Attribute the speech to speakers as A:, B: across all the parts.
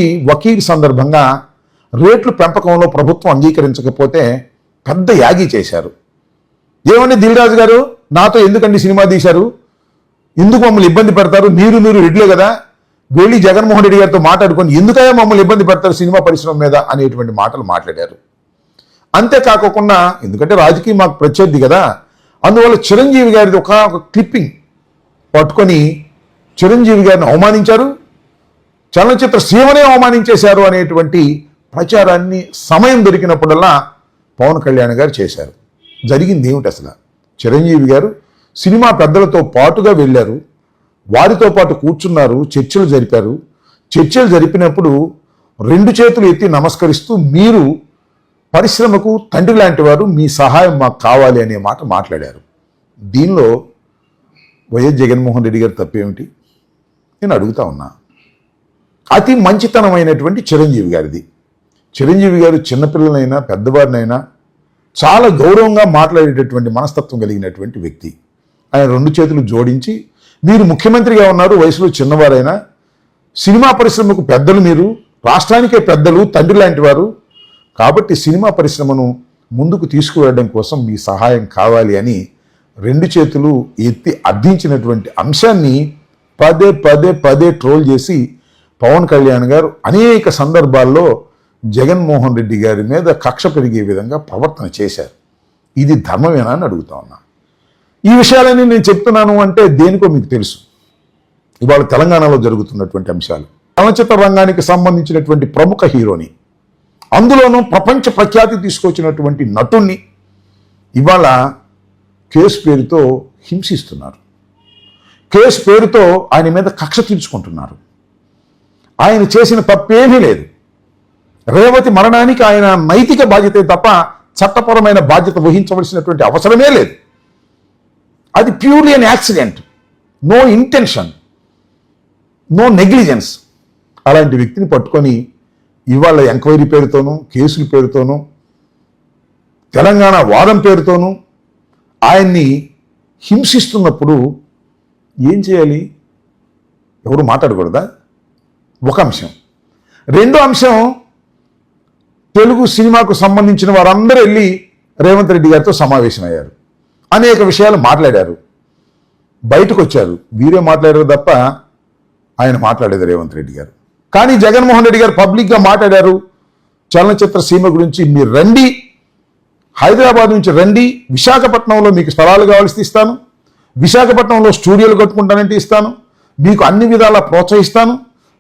A: వకీల్ సందర్భంగా రేట్లు పెంపకంలో ప్రభుత్వం అంగీకరించకపోతే పెద్ద యాగి చేశారు. ఏమండి దిల్రాజు గారు, నాతో ఎందుకండి సినిమా తీశారు, ఎందుకు మమ్మల్ని ఇబ్బంది పెడతారు, మీరు రెడ్లే కదా, వెళ్ళి జగన్మోహన్ రెడ్డి గారితో మాట్లాడుకొని ఎందుకయ్యా మమ్మల్ని ఇబ్బంది పెడతారు సినిమా పరిశ్రమ మీద అనేటువంటి మాటలు మాట్లాడారు. అంతేకాకుండా ఎందుకంటే రాజకీయం మాకు ప్రత్యర్థి కదా, అందువల్ల చిరంజీవి గారిది ఒక క్లిప్పింగ్ పట్టుకొని చిరంజీవి గారిని అవమానించారు, చలనచిత్ర సీమనే అవమానించేశారు అనేటువంటి ప్రచారాన్ని సమయం దొరికినప్పుడల్లా పవన్ కళ్యాణ్ గారు చేశారు. జరిగింది ఏమిటి అసలు? చిరంజీవి గారు సినిమా పెద్దలతో పాటుగా వెళ్ళారు, వారితో పాటు కూర్చున్నారు, చర్చలు జరిపారు. చర్చలు జరిపినప్పుడు రెండు చేతులు ఎత్తి నమస్కరిస్తూ మీరు పరిశ్రమకు తండ్రి లాంటి వారు, మీ సహాయం మాకు కావాలి అనే మాట మాట్లాడారు. దీనిలో వైఎస్ జగన్మోహన్ రెడ్డి గారు తప్పేమిటి నేను అడుగుతా ఉన్నా. అతి మంచితనమైనటువంటి చిరంజీవి గారిది. చిరంజీవి గారు చిన్నపిల్లలైనా పెద్దవారినైనా చాలా గౌరవంగా మాట్లాడేటటువంటి మనస్తత్వం కలిగినటువంటి వ్యక్తి. ఆయన రెండు చేతులు జోడించి, మీరు ముఖ్యమంత్రిగా ఉన్నారు, వయసులో చిన్నవారైనా సినిమా పరిశ్రమకు పెద్దలు, మీరు రాష్ట్రానికే పెద్దలు, తండ్రి లాంటి వారు, కాబట్టి సినిమా పరిశ్రమను ముందుకు తీసుకువెళ్ళడం కోసం మీ సహాయం కావాలి అని రెండు చేతులు ఎత్తి అర్థించినటువంటి అంశాన్ని పదే పదే పదే ట్రోల్ చేసి పవన్ కళ్యాణ్ గారు అనేక సందర్భాల్లో జగన్మోహన్ రెడ్డి గారి మీద కక్ష పెరిగే విధంగా ప్రవర్తన చేశారు. ఇది ధర్మమేనా అని అడుగుతా ఉన్నా. ఈ విషయాలన్నీ నేను చెప్తున్నాను అంటే దేనికో మీకు తెలుసు. ఇవాళ తెలంగాణలో జరుగుతున్నటువంటి అంశాలు, చలనచిత్ర రంగానికి సంబంధించినటువంటి ప్రముఖ హీరోని, అందులోనూ ప్రపంచ ప్రఖ్యాతి తీసుకొచ్చినటువంటి నటుణ్ణి ఇవాళ కేసు పేరుతో హింసిస్తున్నారు. కేసు పేరుతో ఆయన మీద కక్ష తీర్చుకుంటున్నారు. ఆయన చేసిన తప్పేమీ లేదు. రేవతి మరణానికి ఆయన నైతిక బాధ్యతే తప్ప చట్టపరమైన బాధ్యత వహించవలసినటువంటి అవసరమే లేదు. అది purely an accident, no intention, no negligence. అలాంటి వ్యక్తిని పట్టుకొని ఇవాళ ఎంక్వైరీ పేరుతోనూ, కేసుల పేరుతోనూ, తెలంగాణ వాదం పేరుతోనూ ఆయన్ని హింసిస్తున్నప్పుడు ఏం చేయాలి? ఎవరు మాట్లాడకూడదా? ఒక అంశం. రెండో అంశం, తెలుగు సినిమాకు సంబంధించిన వారందరూ వెళ్ళి రేవంత్ రెడ్డి గారితో సమావేశమయ్యారు, అనేక విషయాలు మాట్లాడారు, బయటకు వచ్చారు. వీరే మాట్లాడారు తప్ప ఆయన మాట్లాడేది రేవంత్ రెడ్డి గారు. కానీ జగన్మోహన్ రెడ్డి గారు పబ్లిక్గా మాట్లాడారు, చలనచిత్ర సీమ గురించి మీరు రండి, హైదరాబాద్ నుంచి రండి, విశాఖపట్నంలో మీకు స్థలాలు కావాల్సి ఇస్తాను, విశాఖపట్నంలో స్టూడియోలు కట్టుకుంటానంటే ఇస్తాను, మీకు అన్ని విధాలా ప్రోత్సహిస్తాను,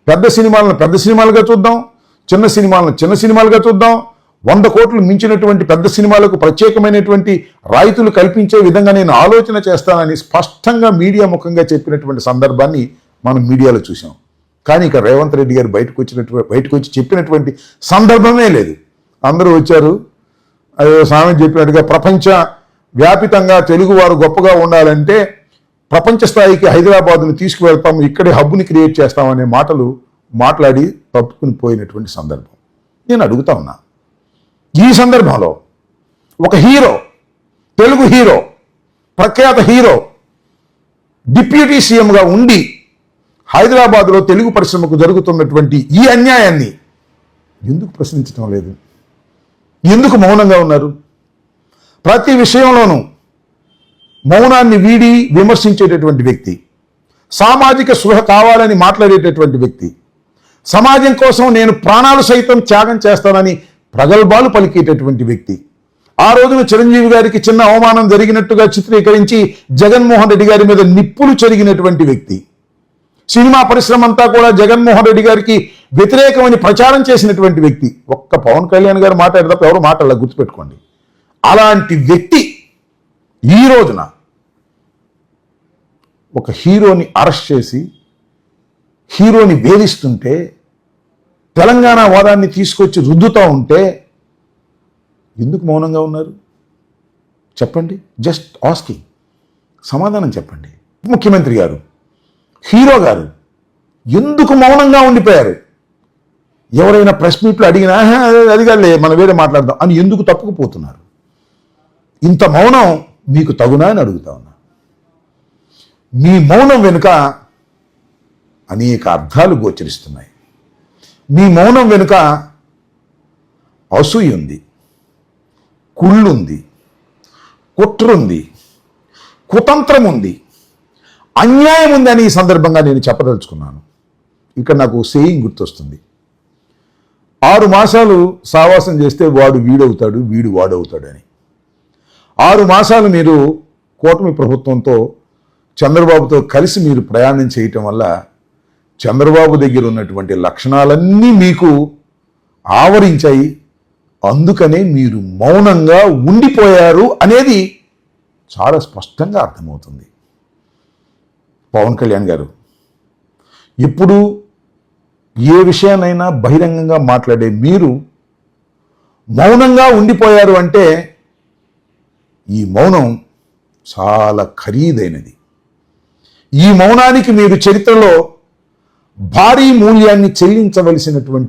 A: పెద్ద సినిమాలను పెద్ద సినిమాలుగా చూద్దాం, చిన్న సినిమాలను చిన్న సినిమాలుగా చూద్దాం, 100 కోట్లు మించినటువంటి పెద్ద సినిమాలకు ప్రత్యేకమైనటువంటి రాయితీలు కల్పించే విధంగా నేను ఆలోచన చేస్తానని స్పష్టంగా మీడియా ముఖంగా చెప్పినటువంటి సందర్భాన్ని మనం మీడియాలో చూసాం. కానీ ఇక రేవంత్ రెడ్డి గారు బయటకు వచ్చి చెప్పినటువంటి సందర్భమే లేదు. అందరూ వచ్చారు, అదే సామెత చెప్పినట్టుగా ప్రపంచ వ్యాపితంగా తెలుగువారు గొప్పగా ఉండాలంటే ప్రపంచ స్థాయికి హైదరాబాద్ను తీసుకువెళ్తాం, ఇక్కడే హబ్ని క్రియేట్ చేస్తామనే మాటలు మాట్లాడి తప్పుకుని పోయినటువంటి సందర్భం. నేను అడుగుతా ఉన్నా, ఈ సందర్భంలో ఒక హీరో, తెలుగు హీరో, ప్రఖ్యాత హీరో, డిప్యూటీ సీఎంగా ఉండి హైదరాబాద్లో తెలుగు పరిశ్రమకు జరుగుతున్నటువంటి ఈ అన్యాయాన్ని ఎందుకు ప్రశ్నించడం లేదు? ఎందుకు మౌనంగా ఉన్నారు? ప్రతి విషయంలోనూ మౌనాన్ని వీడి విమర్శించేటటువంటి వ్యక్తి, సామాజిక స్పృహ కావాలని మాట్లాడేటటువంటి వ్యక్తి, సమాజం కోసం నేను ప్రాణాలు సైతం త్యాగం చేస్తానని ప్రగల్భాలు పలికేటటువంటి వ్యక్తి, ఆ రోజున చిరంజీవి గారికి చిన్న అవమానం జరిగినట్టుగా చిత్రీకరించి జగన్మోహన్ రెడ్డి గారి మీద నిప్పులు చెరిగినటువంటి వ్యక్తి, సినిమా పరిశ్రమ అంతా కూడా జగన్మోహన్ రెడ్డి గారికి వ్యతిరేకమని ప్రచారం చేసినటువంటి వ్యక్తి. ఒక్క పవన్ కళ్యాణ్ గారు మాట్లాడేటప్పుడు ఎవరు మాట్లాడాల గుర్తుపెట్టుకోండి. అలాంటి వ్యక్తి ఈ రోజున ఒక హీరోని అరెస్ట్ చేసి హీరోని వేధిస్తుంటే, తెలంగాణ వాదాన్ని తీసుకొచ్చి రుద్దుతూ ఉంటే ఎందుకు మౌనంగా ఉన్నారు? చెప్పండి, జస్ట్ ఆస్కింగ్, సమాధానం చెప్పండి. ముఖ్యమంత్రి గారు, హీరో గారు ఎందుకు మౌనంగా ఉండిపోయారు? ఎవరైనా ప్రెస్ మీట్లు అడిగినా అది కాదులే మనం వేరే మాట్లాడదాం అని ఎందుకు తప్పుకుపోతున్నారు? ఇంత మౌనం మీకు తగునా అని అడుగుతా ఉన్నా. మీ మౌనం వెనుక అనేక అర్థాలు గోచరిస్తున్నాయి. మీ మౌనం వెనుక అసూయ ఉంది, కుళ్ళుంది, కుట్రుంది, కుతంత్రం ఉంది, అన్యాయం ఉంది అని ఈ సందర్భంగా నేను చెప్పదలుచుకున్నాను. ఇక్కడ నాకు సేయింగ్ గుర్తొస్తుంది. 6 మాసాలు సావాసం చేస్తే వాడు వీడవుతాడు, వీడు వాడవుతాడు అని. 6 మాసాలు మీరు కూటమి ప్రభుత్వంతో చంద్రబాబుతో కలిసి మీరు ప్రయాణం చేయటం వల్ల చంద్రబాబు దగ్గర ఉన్నటువంటి లక్షణాలన్నీ మీకు ఆవరించాయి. అందుకనే మీరు మౌనంగా ఉండిపోయారు అనేది చాలా స్పష్టంగా అర్థమవుతుంది. పవన్ కళ్యాణ్ గారు ఇప్పుడు ఏ విషయాన్నైనా బహిరంగంగా మాట్లాడే మీరు మౌనంగా ఉండిపోయారు అంటే ఈ మౌనం చాలా ఖరీదైనది. ఈ మౌనానికి మీరు చరిత్రలో భారీ మూల్యాన్ని చెల్లించవలసినటువంటి